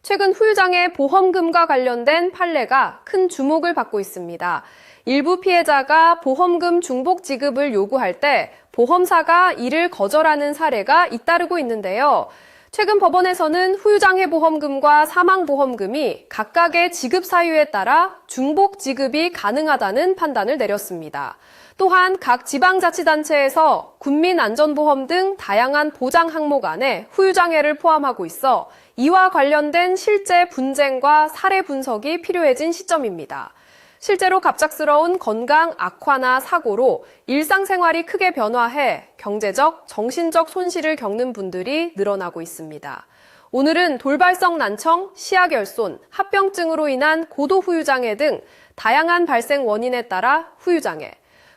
최근 후유장애 보험금과 관련된 판례가 큰 주목을 받고 있습니다. 일부 피해자가 보험금 중복 지급을 요구할 때 보험사가 이를 거절하는 사례가 잇따르고 있는데요. 최근 법원에서는 후유장애 보험금과 사망보험금이 각각의 지급 사유에 따라 중복 지급이 가능하다는 판단을 내렸습니다. 또한 각 지방자치단체에서 국민안전보험 등 다양한 보장 항목 안에 후유장애를 포함하고 있어 이와 관련된 실제 분쟁과 사례 분석이 필요해진 시점입니다. 실제로 갑작스러운 건강 악화나 사고로 일상생활이 크게 변화해 경제적, 정신적 손실을 겪는 분들이 늘어나고 있습니다. 오늘은 돌발성 난청, 시야결손, 합병증으로 인한 고도 후유장애 등 다양한 발생 원인에 따라 후유장애,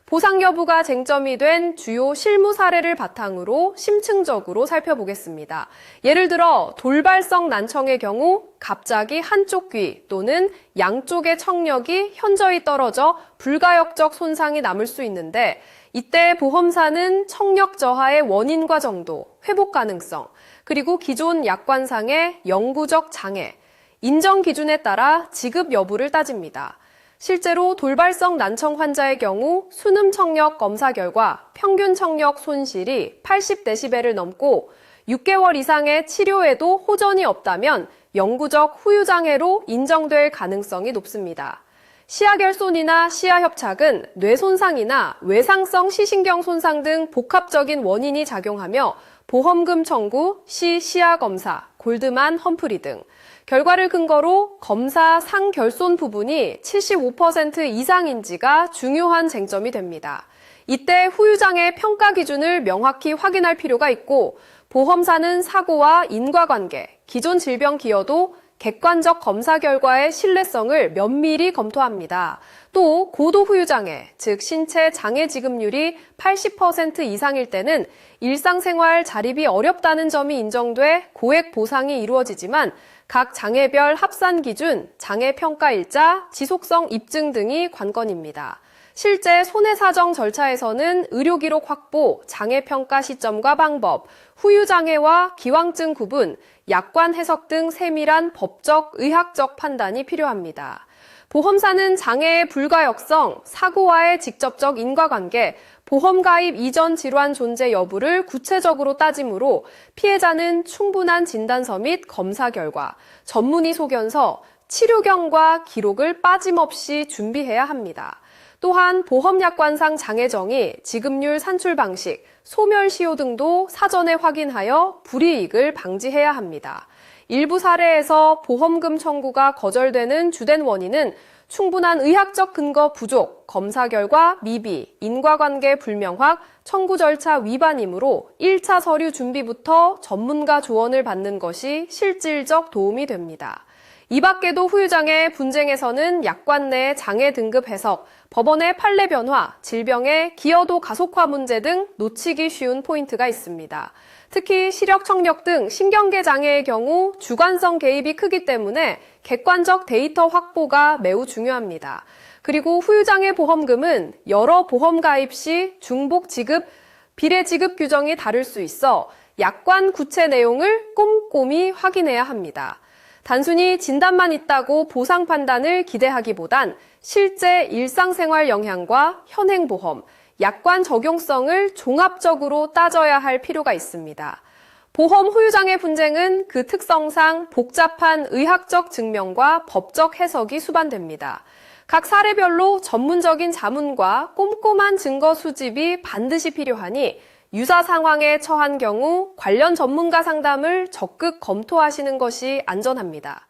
보상 여부가 쟁점이 된 주요 실무 사례를 바탕으로 심층적으로 살펴보겠습니다. 예를 들어 돌발성 난청의 경우 갑자기 한쪽 귀 또는 양쪽의 청력이 현저히 떨어져 불가역적 손상이 남을 수 있는데 이때 보험사는 청력 저하의 원인과 정도, 회복 가능성, 그리고 기존 약관상의 영구적 장애, 인정 기준에 따라 지급 여부를 따집니다. 실제로 돌발성 난청 환자의 경우 수능 청력 검사 결과 평균 청력 손실이 80데시벨을 넘고 6개월 이상의 치료에도 호전이 없다면 영구적 후유장애로 인정될 가능성이 높습니다. 시야결손이나 시야협착은 뇌 손상이나 외상성 시신경 손상 등 복합적인 원인이 작용하며 보험금 청구, 시야검사, 골드만 험프리 등 결과를 근거로 검사 상결손 부분이 75% 이상인지가 중요한 쟁점이 됩니다. 이때 후유장애 평가 기준을 명확히 확인할 필요가 있고 보험사는 사고와 인과관계, 기존 질병 기여도, 객관적 검사 결과의 신뢰성을 면밀히 검토합니다. 또 고도 후유장애, 즉 신체 장애 지급률이 80% 이상일 때는 일상생활 자립이 어렵다는 점이 인정돼 고액 보상이 이루어지지만 각 장애별 합산 기준, 장애평가일자, 지속성 입증 등이 관건입니다. 실제 손해사정 절차에서는 의료기록 확보, 장애평가 시점과 방법, 후유장애와 기왕증 구분, 약관 해석 등 세밀한 법적, 의학적 판단이 필요합니다. 보험사는 장애의 불가역성, 사고와의 직접적 인과관계, 보험 가입 이전 질환 존재 여부를 구체적으로 따지므로 피해자는 충분한 진단서 및 검사 결과, 전문의 소견서, 치료경과 기록을 빠짐없이 준비해야 합니다. 또한 보험약관상 장애정의, 지급률 산출 방식, 소멸시효 등도 사전에 확인하여 불이익을 방지해야 합니다. 일부 사례에서 보험금 청구가 거절되는 주된 원인은 충분한 의학적 근거 부족, 검사 결과 미비, 인과관계 불명확, 청구 절차 위반이므로 1차 서류 준비부터 전문가 조언을 받는 것이 실질적 도움이 됩니다. 이 밖에도 후유장애 분쟁에서는 약관 내 장애 등급 해석, 법원의 판례 변화, 질병의 기여도 가속화 문제 등 놓치기 쉬운 포인트가 있습니다. 특히 시력 청력 등 신경계 장애의 경우 주관성 개입이 크기 때문에 객관적 데이터 확보가 매우 중요합니다. 그리고 후유장애 보험금은 여러 보험 가입 시 중복 지급, 비례 지급 규정이 다를 수 있어 약관 구체 내용을 꼼꼼히 확인해야 합니다. 단순히 진단만 있다고 보상 판단을 기대하기보단 실제 일상생활 영향과 현행보험, 약관 적용성을 종합적으로 따져야 할 필요가 있습니다. 보험 후유장애 분쟁은 그 특성상 복잡한 의학적 증명과 법적 해석이 수반됩니다. 각 사례별로 전문적인 자문과 꼼꼼한 증거 수집이 반드시 필요하니 유사 상황에 처한 경우 관련 전문가 상담을 적극 검토하시는 것이 안전합니다.